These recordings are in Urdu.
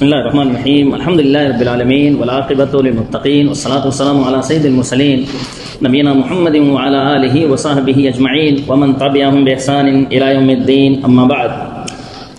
بسم اللہ الرحمن الرحیم الحمد للہ رب العالمین والعاقبۃ للمتقین والصلاۃ والسلام علی سید المرسلین نبینا محمد وعلی آلہ وصحبہ اجمعین ومن تبعہم بإحسان الی یوم الدین اما بعد۔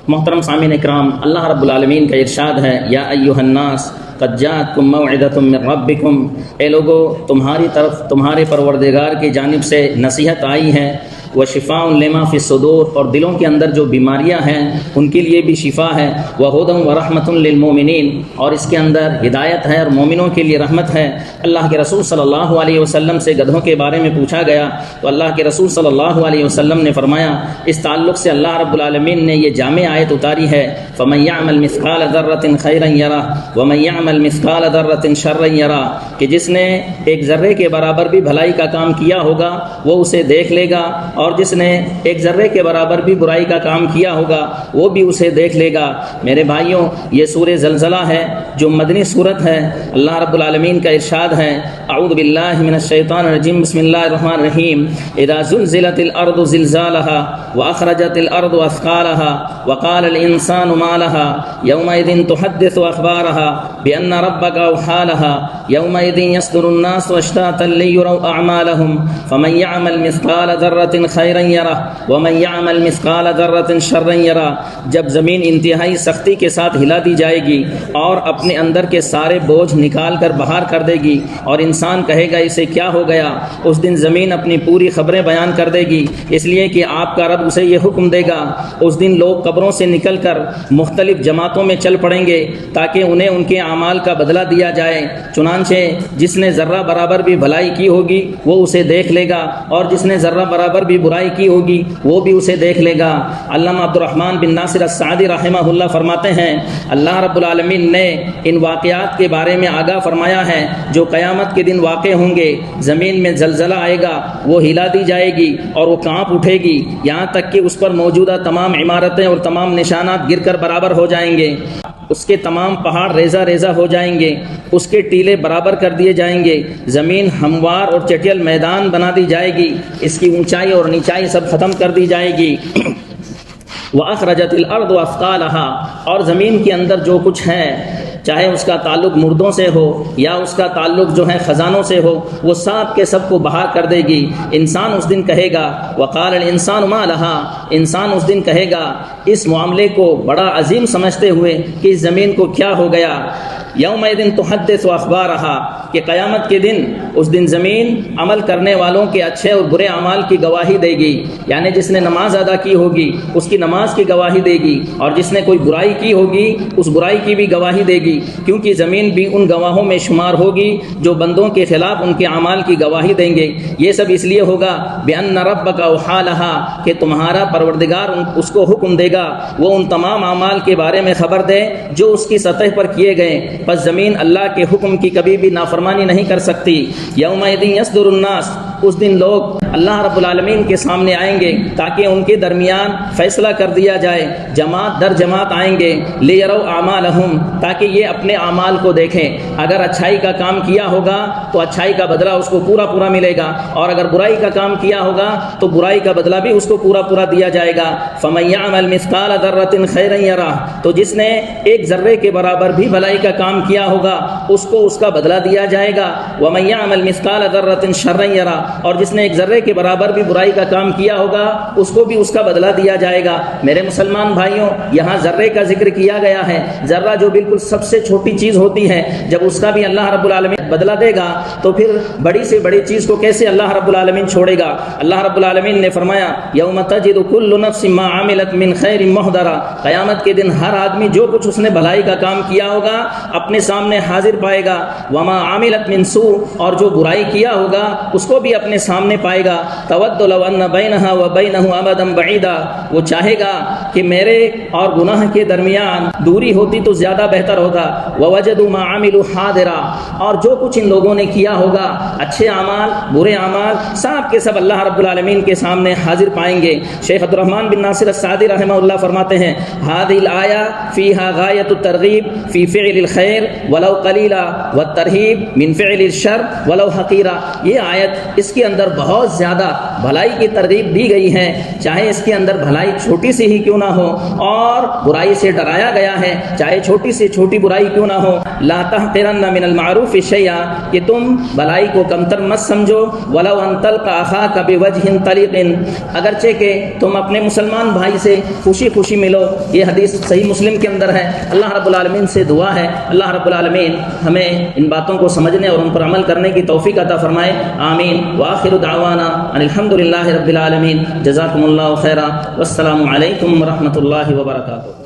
محترم سامعین اکرام، اللہ رب العالمین کا ارشاد ہے، یا ایھا الناس قد جاءتکم موعظۃ من ربکم، اے لوگو تمہاری طرف تمہارے پروردگار کی جانب سے نصیحت آئی ہے، وشفاء لما فی الصدور، اور دلوں کے اندر جو بیماریاں ہیں ان کے لیے بھی شفا ہے، وہدی ورحمۃ للمؤمنین، اور اس کے اندر ہدایت ہے اور مومنوں کے لیے رحمت ہے۔ اللہ کے رسول صلی اللہ علیہ وسلم سے گدھوں کے بارے میں پوچھا گیا تو اللہ کے رسول صلی اللہ علیہ وسلم نے فرمایا، اس تعلق سے اللہ رب العالمین نے یہ جامع آیت اتاری ہے، فمن یعمل مثقال ذرۃ خیرا یرہ ومن یعمل مثقال ذرۃ شرا یرہ، کہ جس نے ایک ذرے کے برابر بھی بھلائی کا کام کیا ہوگا وہ اسے دیکھ لے گا، اور جس نے ایک ذرے کے برابر بھی برائی کا کام کیا ہوگا وہ بھی اسے دیکھ لے گا۔ میرے بھائیوں، یہ سورہ زلزلہ ہے جو مدنی سورت ہے۔ اللہ رب العالمین کا ارشاد ہے، اعوذ باللہ من الشیطان الرجیم، بسم اللہ الرحمن الرحیم، اذا زلزلت الارض زلزالها واخرجت الارض اثقالها وقال الانسان ما لها يومئذ تحدث اخبارها بان ربك اوحى لها يومئذ يصدر الناس اشتاتا ليروا اعمالهم فمن يعمل مثقال ذرة خیرا یرہ ومن یعمل مثقال ذرۃ شرا یرہ۔ جب زمین انتہائی سختی کے ساتھ ہلا دی جائے گی اور اپنے اندر کے سارے بوجھ نکال کر باہر کر دے گی، اور انسان کہے گا اسے کیا ہو گیا، اس دن زمین اپنی پوری خبریں بیان کر دے گی، اس لیے کہ آپ کا رب اسے یہ حکم دے گا۔ اس دن لوگ قبروں سے نکل کر مختلف جماعتوں میں چل پڑیں گے تاکہ انہیں ان کے اعمال کا بدلہ دیا جائے، چنانچہ جس نے ذرہ برابر بھی بھلائی کی ہوگی وہ اسے دیکھ لے گا، اور جس نے ذرہ برابر بھی برائی کی ہوگی وہ بھی اسے دیکھ لے گا۔ علامہ عبد الرحمن بن ناصر السعدی رحمہ اللہ فرماتے ہیں، اللہ رب العالمین نے ان واقعات کے بارے میں آگاہ فرمایا ہے جو قیامت کے دن واقع ہوں گے۔ زمین میں زلزلہ آئے گا، وہ ہلا دی جائے گی اور وہ کانپ اٹھے گی، یہاں تک کہ اس پر موجودہ تمام عمارتیں اور تمام نشانات گر کر برابر ہو جائیں گے، اس کے تمام پہاڑ ریزہ ریزہ ہو جائیں گے، اس کے ٹیلے برابر کر دیے جائیں گے، زمین ہموار اور چٹیل میدان بنا دی جائے گی، اس کی اونچائی اور نیچائی سب ختم کر دی جائے گی۔ وَأَخْرَجَتِ الْأَرْضُ أَثْقَالَهَا، اور زمین کے اندر جو کچھ ہے، چاہے اس کا تعلق مردوں سے ہو یا اس کا تعلق جو ہے خزانوں سے ہو، وہ سب کے سب کو باہر کر دے گی۔ انسان اس دن کہے گا، وقال الانسان ما لها، انسان اس دن کہے گا اس معاملے کو بڑا عظیم سمجھتے ہوئے کہ اس زمین کو کیا ہو گیا، یومئذ تحدث اخبارها، کہ قیامت کے دن اس دن زمین عمل کرنے والوں کے اچھے اور برے اعمال کی گواہی دے گی، یعنی جس نے نماز ادا کی ہوگی اس کی نماز کی گواہی دے گی، اور جس نے کوئی برائی کی ہوگی اس برائی کی بھی گواہی دے گی، کیونکہ زمین بھی ان گواہوں میں شمار ہوگی جو بندوں کے خلاف ان کے اعمال کی گواہی دیں گے۔ یہ سب اس لیے ہوگا بأن ربک اوحی لها، کہ تمہارا پروردگار اس کو حکم دے گا وہ ان تمام اعمال کے بارے میں خبر دے جو اس کی سطح پر کیے گئے، پس زمین اللہ کے حکم کی کبھی بھی نافرمانی نہیں کر سکتی۔ یومئذ یصدر الناس، اس دن لوگ اللہ رب العالمین کے سامنے آئیں گے تاکہ ان کے درمیان فیصلہ کر دیا جائے، جماعت در جماعت آئیں گے، لیروا اعمالہم، تاکہ یہ اپنے اعمال کو دیکھیں، اگر اچھائی کا کام کیا ہوگا تو اچھائی کا بدلہ اس کو پورا پورا ملے گا، اور اگر برائی کا کام کیا ہوگا تو برائی کا بدلہ بھی اس کو پورا پورا دیا جائے گا۔ فمن یعمل مثقال ذرۃ خیرا یرہ، تو جس نے ایک ذرے کے برابر بھی بھلائی کا کام کیا ہوگا اس کو اس کا بدلہ دیا جائے گا، ومن یعمل مثقال ذرۃ شرا یرہ، اور جس نے ایک ذرے کے برابر بھی برائی کا کام کیا ہوگا اس کو بھی اس کا بدلہ دیا جائے گا۔ میرے مسلمان بھائیوں، یہاں ذرے کا ذکر کیا گیا ہے، ذرہ جو بالکل سب سے چھوٹی چیز ہوتی ہے، جب اس کا بھی اللہ رب العالمین بدلہ دے گا تو پھر بڑی سے بڑی چیز کو کیسے اللہ رب العالمین چھوڑے گا۔ اللہ رب العالمین نے فرمایا، یوم تجد کل نفس ما عملت من خیر محضرا، قیامت کے دن ہر آدمی جو کچھ اس نے بھلائی کا کام کیا ہوگا اپنے سامنے حاضر پائے گا، وما عملت من سوء، اور جو برائی کیا ہوگا اس کو بھی اپنے سامنے پائے گا۔ تود لو ان بینها وبینه امدا بعیدا، وہ چاہے گا کہ میرے اور گناہ کے درمیان دوری ہوتی تو زیادہ بہتر ہوتا۔ ووجدوا ما عملوا حاضرا، اور جو کچھ ان لوگوں نے کیا ہوگا، اچھے اعمال برے اعمال سب کے سب اللہ رب العالمین کے سامنے حاضر پائیں گے۔ شیخ عبد الرحمن بن ناصر السعدی رحمہ اللہ فرماتے ہیں، هذه الآية فيها غاية الترغيب في فعل الخير ولو قليلا والترهيب من فعل الشر ولو حقيرا، یہ آیت اس کے اندر بہت زیادہ بھلائی کی ترغیب دی گئی ہے، چاہے اس کے اندر بھلائی چھوٹی سی ہی کیوں نہ ہو، اور برائی سے ڈرایا گیا ہے چاہے چھوٹی سے چھوٹی برائی کیوں نہ ہو۔ لا تحقرن من المعروف شیئا، کہ تم بھلائی کو کمتر مت سمجھو، ولو ان تلقى اخاك بوجه طليق، اگرچہ کہ تم اپنے مسلمان بھائی سے خوشی خوشی ملو۔ یہ حدیث صحیح مسلم کے اندر ہے۔ اللہ رب العالمین سے دعا ہے اللہ رب العالمین ہمیں ان باتوں کو سمجھنے اور ان پر عمل کرنے کی توفیق عطا فرمائے، آمین۔ وآخر دعوانا ان الحمد للہ رب العالمین، جزاکم اللہ خیرا، والسلام علیکم ورحمۃ اللہ وبرکاتہ۔